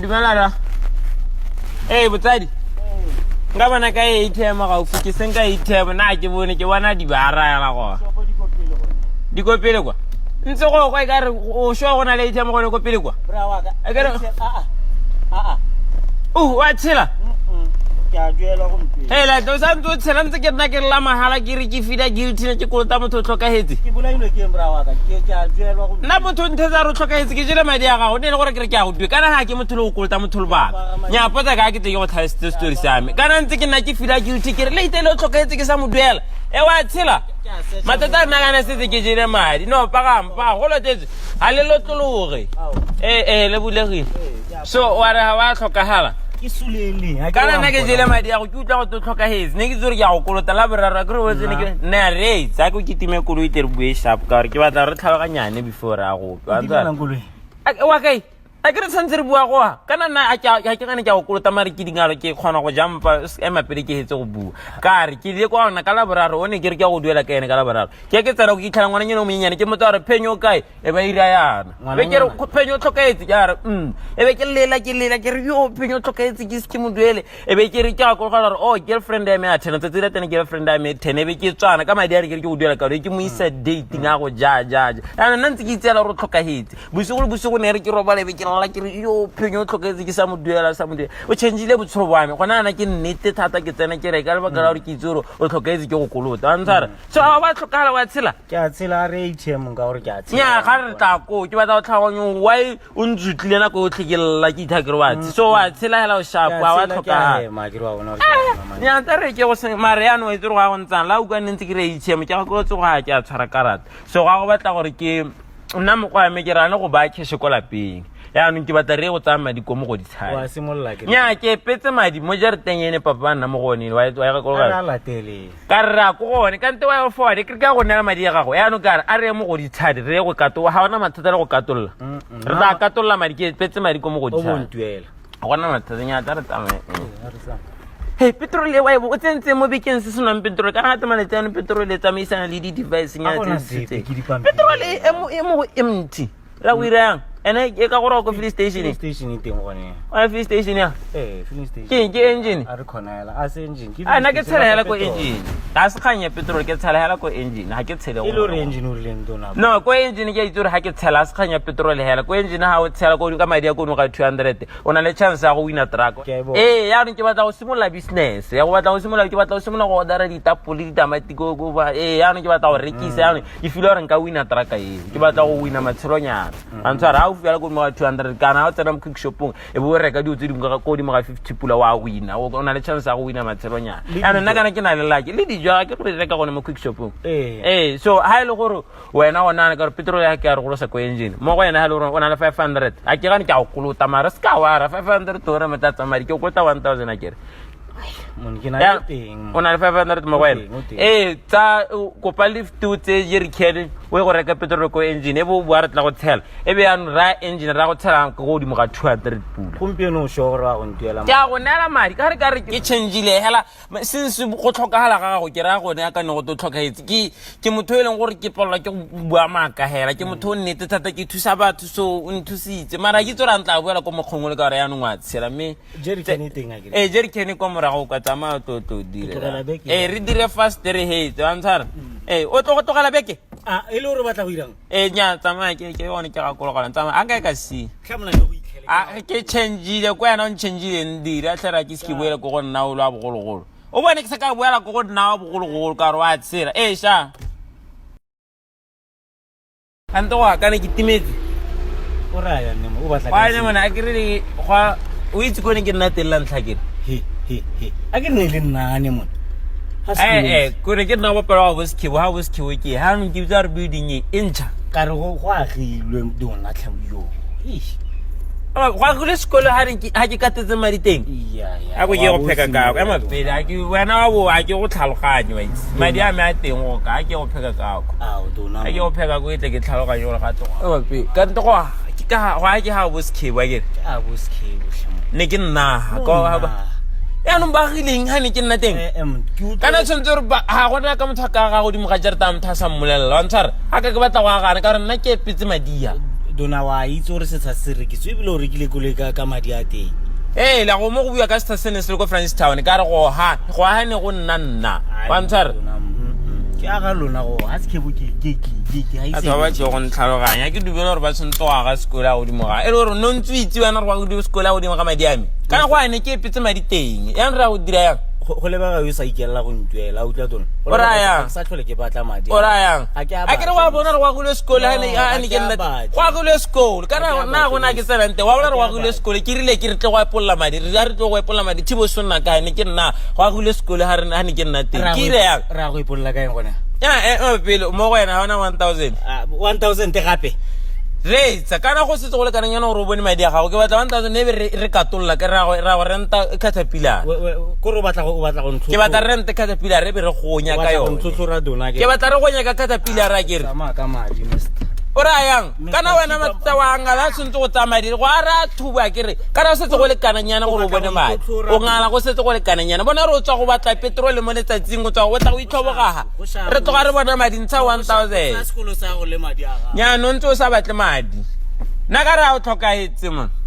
dumela ra. Botsadi. Nga bana ka ATM ga o fike senka ATM na ke bone ke bona di bara ya la go. Di go pele kwa. Ntse go kwa ka re o sho go na le ATM go ne go pele kwa. Bra wa ka. Wa tshela. Ke duela go mphe. La do sa ntse tshela ntse ke nna ke la mahala ke re ke fida guilty ne ke kolota motho tlhokahetse. Ke bolailwe ke bra wa ka. Ke duela go. Na motho nthetsa ro tlhokahetse ke jele madi a gago ne le gore ke re ke a go due kana ha ke motho le go kolota motho le ba. Nya potsa ka ke te go tlhaisitse story sa me. Kana ntse ke nna ke fida guilty ke re le itele o tlhokahetse ke sa mo duela. Wa tshela. Matata nna kana se ke jele madi. No pagampa go lotetse. A le lotlologe. Le bulegile. So wa re ha wa tlhokahala. Ke sulele kana nna ke jele madi a go ke utla go tlhokahetse ne ke tsore ke a go kolota la boraro ke re o tsene ke na re tsa go kitime koloi tere bue sharp ka re ke batla re tlhaloganyane before a go wa kai a ke re tshantse re bua goa kana nna a ke gane ke a go kolota mare ke dingalo ke kgona go jampa pele ke hetse go bua ka re ke ile kwa ona ka la boraro o ne ke re ke go duela ka ene ka la boraro ke tsara go itlhala ngwana nyeno mo nyenyane ke motho a re phenyo kae ba ira yana be ke re phenyo tlhokaetse ke re be ke lela ke re yo phenyo tlhokaetse ke se mo duele be ke re ke a go gore o girlfriend ya me a 10 tse tse girlfriend ya me 10 be ke tswana ka madi a re ke go duela ka re ke mo isa dating a go ja ana ntse ke tsela ro tlhokahetse busigo ne re ke robale be ke la ke re yo phenyo tlhoketse ke sa mo duela o changeile botsholo bwa me gona ana ke nnete thata ke tsena ke re ka le ba ka re ke tsoro o tlhoketse ke go kolota antshara so a ba tlhokala wa tshela ke a tshela re ATM ka gore ke a tshela nya ga re tla ko ke batla go tlhagonyo why o ntsutlile na go tlhekela ke ithakere wa so wa tshela hela o sharp wa tlhokala ma ke wa bona nya tare ke go se mare ya no e tsoro ga go ntsang la o ka ntse ke re ATM ke ga go tsoga ga ke a tshwara karata so ga go batla gore ke nna mo kwa me ke rana go ba ke sekolapeng ya no ke batla re go tsaya madi ko mo go di tshaya wa simolla ke nya ke petse madi mo jareteng ene papa nna mo gone wa ga go ga la tele ka ra go gone ka nte wa forward ke ka go nela madi ya gago ya no ka re a re mo go di tshadi re go kato ha ona mathata le go katolla re tla katolla madi ke petse madi ko mo go di tshaya o bontuela gona mathata nya tare tsame petrol le wa o tsentse mo bekeng se senang petrol ka ngata maletsane petrol le tsamaisana le di device nya tse petrol e mo empty la o irang ene ke ka gore go filling station teng gone a filling station ya filling station ke engine a re khonela a se engine ke ana ke tshela hela ko engine ta se khanya petrol ke tshela hela ko engine ha ke tshele go ile re engine o rileng Dona no ko engine ke itse ha ke tshela se khanya petrol hela ko engine ha o tshela ko ka madi ya ko no ga 200 ona le chance ya go wina truck ya re ke batla go simolla business ya go batla go simolla ke batla go simolla go dara ditapole ditamati go ba ya no ke batla go rekisa ya no ke feel gore nka wina truck ke batla go wina matshelonyana antshara o fiala go mo 200 kana o tsena mo quick shopong e bo reka dio tse dingwe ka ko di mo ga 50 pula wa wina o na le chance ya go wina matshelonyana ana nna kana ke na le laki le dijo ke go reka go ne mo quick shopong so ha ile gore wena ona ka petrol ya ke a re go sa ko engine mo go yena ha le gore ona le 500 a ke gane ke a go kolota mara ska wa ra 500 to re metatsa mari ke go kolota 1000 a ke re mon ke na teng ona le 500 mo wena tsa kopa lift tse jerikele o go reka petrol ko engine e bo bua re tla go tshela e be ya ra engine ra go tshela go di mo ga 200 pula gompieno o shore wa go ntuela ke a go nela madi ka re ke changeile hela since go tlhokagala ga go ke ra go ne ka ne go to tlhokaetse ke motho e leng gore ke polla ke go bua maka hela ke motho o nnete thata ke thusa batho so o nthusitse mara ke tsora ntla boela ko mokgongwe le ka re ya no ngwa tshela me jerikene teng a ke jerikene ko morago ka tsama to dire re dire fast re hate wa ntshara o tlo go tlogela beke e le gore batla go irang nya tsama ke yone ke ga kologala tsama a ka si khamla go ikhele ke change le ko yana on change le ndira tshara ke ski boela go nna o la bogologolo o bone ke se ka boela go nna o bogologolo ka ro a tsira sha anto wa kana ke timetse o ra ya nne o batla wa ne mona a ke re gwa o itse ko ne ke nna tella ntlhakere a ke ne le nna ne mona ko re ke nna ba pela wa boskiwo ha boskiwo ke ha no ke tsara building e ntšha ka re go agilwe Dona tlhamyo gwa go le sekolo ha ke katetse madi teng a go ke go pheka ka ka mapele a ke wena wa bo a ke go tlhaloganye wa itse madi a me a teng go ka ke go pheka ka Dona a ke go pheka go tle ke tlhaloganye go ga tloga ka nto go ke ha boskiwo ke ne ke nna go ya no ba gileng ha ne ke nna teng kana tshwantse re ha gona ka motho ka ga go di mo ga jarta motho sa mmolella wa ntshara ha ka ke batla go agana ka re nna ke petse madia Dona wa itse gore se tsa se rekiswe ebile o rekile koloi ka madi a teng. la go mo go bua ka station se le ko Francistown ka re go ha ne go nna wa ntshare ke aga lona go ha se ke ha a tshaba tse go ntlhaloganya ke dubela gore ba tshwanetse wa ga sekola go dimo ga e le gore no ntse itse wena re go di sekola go dimo ga madi a me kana go ane ke petse madi teng ya nra go dira yang go leba ga yo sa ikela go ntwela o tla Dona Oraya sa tlhole ke batla madi orayang a ke re wa bona re wa go le sekola ha ne ke nna wa go le sekola kana na go na ke tselante wa bona re wa go le sekola ke rile ke re tle go epolla madi re re tle go epolla madi thibo sonna ka ne ke nna wa go le sekola ha ne ke nna teng ke ile yang ra go epolla ka eng gona pele mo go wena ha ona 1000 1000 te gape Reitsa kana go setse go le kana nyana gore o bone madi a gago ke batla 1000 ne re katolla ke ra go renta Caterpillar ko re batla go ke batla renta Caterpillar re be re gonya ka yona ke batla re gonya ka Caterpillar a kere sama ka madi mister o rayang kana wena matsa wa ngala sentse go tsamaya go ara thuba kere kana setse go le kana nyana gore o bone madi o ngala go setse go le kana nyana bona re o tswa go batla petrol mo letsatsing go tswa go tla go itlhobogaga re tloga re bona madi ntsha 1000 sekolo sa go le madi a ga nya no ntse o sa batle madi na ka re a o tlhokaetse mo